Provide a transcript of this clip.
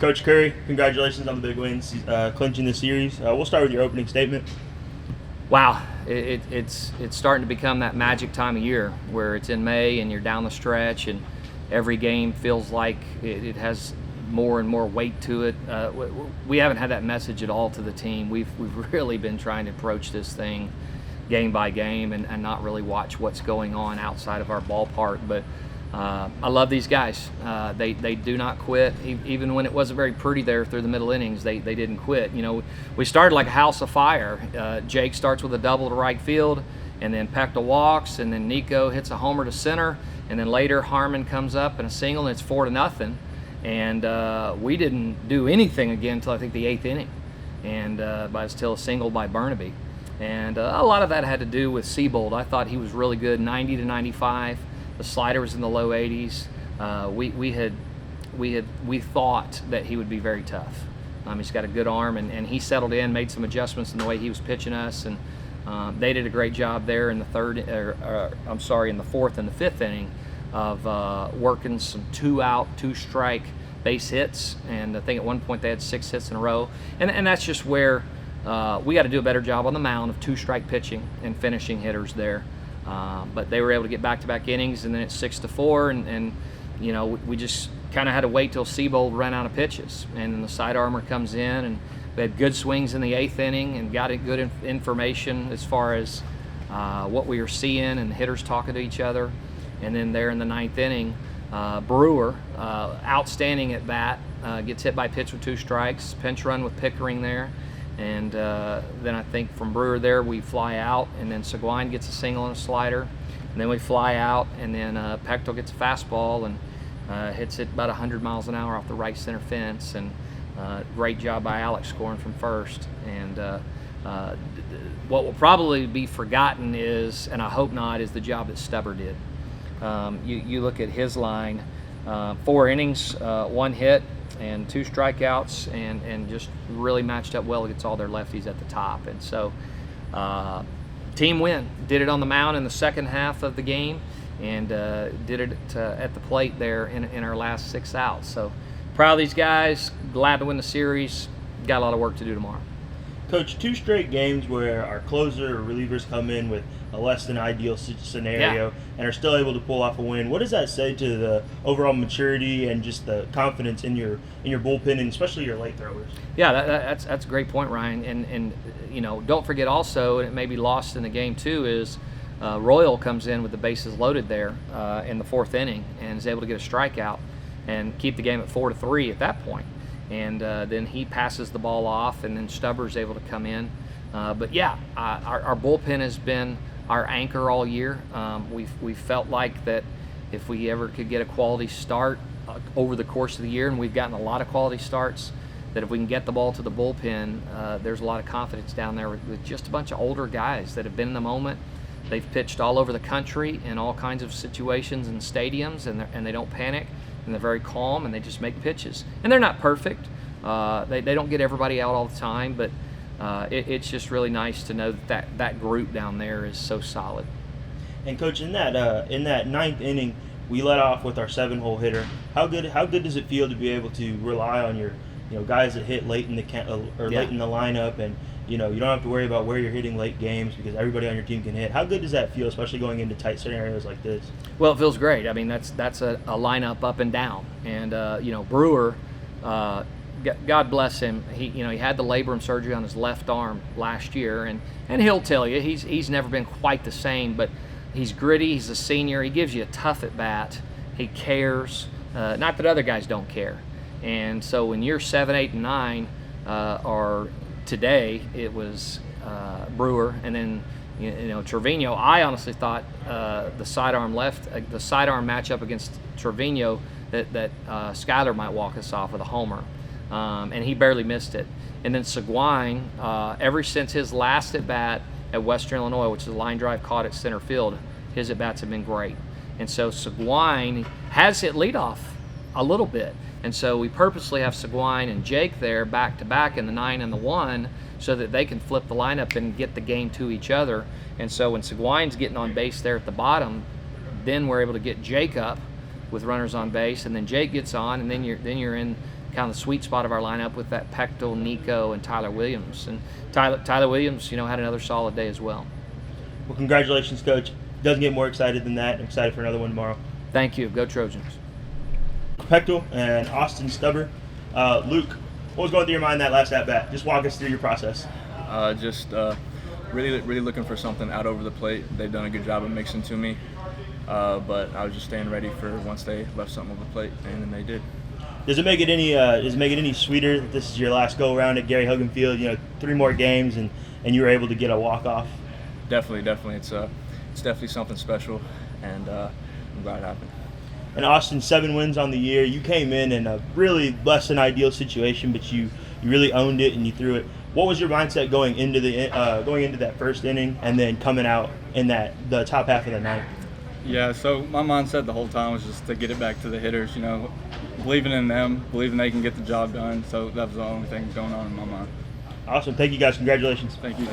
Coach Curry, congratulations on the big wins, clinching the series. We'll start with your opening statement. Wow, it's starting to become that magic time of year where it's in May and you're down the stretch and every game feels like it has more and more weight to it. We haven't had that message at all to the team. We've really been trying to approach this thing game by game and not really watch what's going on outside of our ballpark. But I love these guys. They do not quit. Even when it wasn't very pretty there through the middle innings, they didn't quit. You know, we started like a house of fire. Jake starts with a double to right field, and then Pectol walks, and then Nico hits a homer to center, and then later Harmon comes up and a single, and it's 4-0. And we didn't do anything again until I think the 8th inning, and by still a single by Burnaby. And a lot of that had to do with Seabold. I thought he was really good, 90 to 95. The slider was in the low 80s. We thought that he would be very tough. He's got a good arm, and he settled in, made some adjustments in the way he was pitching us, and they did a great job there in the in the 4th and the 5th inning of working some 2-out, 2-strike base hits. And I think at one point they had 6 hits in a row, and that's just where we got to do a better job on the mound of 2-strike pitching and finishing hitters there. But they were able to get back-to-back innings, and then it's 6-4, and you know, we just kind of had to wait till Seabold ran out of pitches, and then the side armor comes in, and we had good swings in the 8th inning and got good information as far as what we were seeing and hitters talking to each other. And then there in the 9th inning, Brewer, outstanding at bat, gets hit by pitch with 2 strikes, pinch run with Pickering there. And then I think from Brewer there we fly out, and then Seguin gets a single and a slider, and then we fly out, and then Pectol gets a fastball and hits it about 100 miles an hour off the right center fence, and great job by Alex scoring from first. And what will probably be forgotten is, and I hope not, is the job that Stubber did. You look at his line, 4 innings, 1 hit, and 2 strikeouts, and just really matched up well against all their lefties at the top. And so team win. Did it on the mound in the second half of the game, and did it at the plate there in our last 6 outs. So proud of these guys, glad to win the series. Got a lot of work to do tomorrow. Coach, 2 straight games where our closer or relievers come in with a less than ideal scenario and are still able to pull off a win. What does that say to the overall maturity and just the confidence in your bullpen, and especially your late throwers? Yeah, that's a great point, Ryan. And you know, don't forget also, and it may be lost in the game too, is Royal comes in with the bases loaded there in the 4th inning and is able to get a strikeout and keep the game at 4-3 at that point. And then he passes the ball off, and then Stubber's able to come in. But yeah, our bullpen has been our anchor all year. We felt like that if we ever could get a quality start over the course of the year, and we've gotten a lot of quality starts, that if we can get the ball to the bullpen, there's a lot of confidence down there with just a bunch of older guys that have been in the moment. They've pitched all over the country in all kinds of situations and stadiums, and they don't panic, and they're very calm, and they just make pitches. And they're not perfect. They don't get everybody out all the time, but it's just really nice to know that group down there is so solid. And Coach, in that 9th inning, we let off with our 7-hole hitter. How good does it feel to be able to rely on your guys that hit late in the late in the lineup, and you don't have to worry about where you're hitting late games because everybody on your team can hit? How good does that feel, especially going into tight scenarios like this? Well, it feels great. I mean, that's a lineup up and down, and Brewer. God bless him. He had the labrum surgery on his left arm last year, and he'll tell you he's never been quite the same, but he's gritty. He's a senior. He gives you a tough at bat. He cares. Not that other guys don't care. And so when you're 7, 8, and 9, or today it was Brewer, and then Trevino. I honestly thought the sidearm matchup against Trevino that Skyler might walk us off with a homer. And he barely missed it. And then Seguin, ever since his last at-bat at Western Illinois, which is a line drive caught at center field, his at-bats have been great. And so Seguin has hit leadoff a little bit. And so we purposely have Seguin and Jake there back-to-back in the 9 and the 1 so that they can flip the lineup and get the game to each other. And so when Seguin's getting on base there at the bottom, then we're able to get Jake up with runners on base, and then Jake gets on, and then you're in kind of the sweet spot of our lineup with that Pectol, Nico, and Tyler Williams. And Tyler Williams, had another solid day as well. Well, congratulations, Coach. Doesn't get more excited than that. I'm excited for another one tomorrow. Thank you. Go Trojans. Pectol and Austin Stubber. Luke, what was going through your mind that last at-bat? Just walk us through your process. Really looking for something out over the plate. They've done a good job of mixing to me, but I was just staying ready for once they left something over the plate, and then they did. Does it make it any sweeter that this is your last go around at Gary Hogan Field? 3 more games and you were able to get a walk off. Definitely. It's definitely something special, and I'm glad it happened. And Austin, 7 wins on the year. You came in a really less than ideal situation, but you really owned it and you threw it. What was your mindset going into that first inning and then coming out in the top half of the ninth? Yeah, so my mindset the whole time was just to get it back to the hitters, believing in them, believing they can get the job done. So that was the only thing going on in my mind. Awesome. Thank you, guys. Congratulations. Thank you.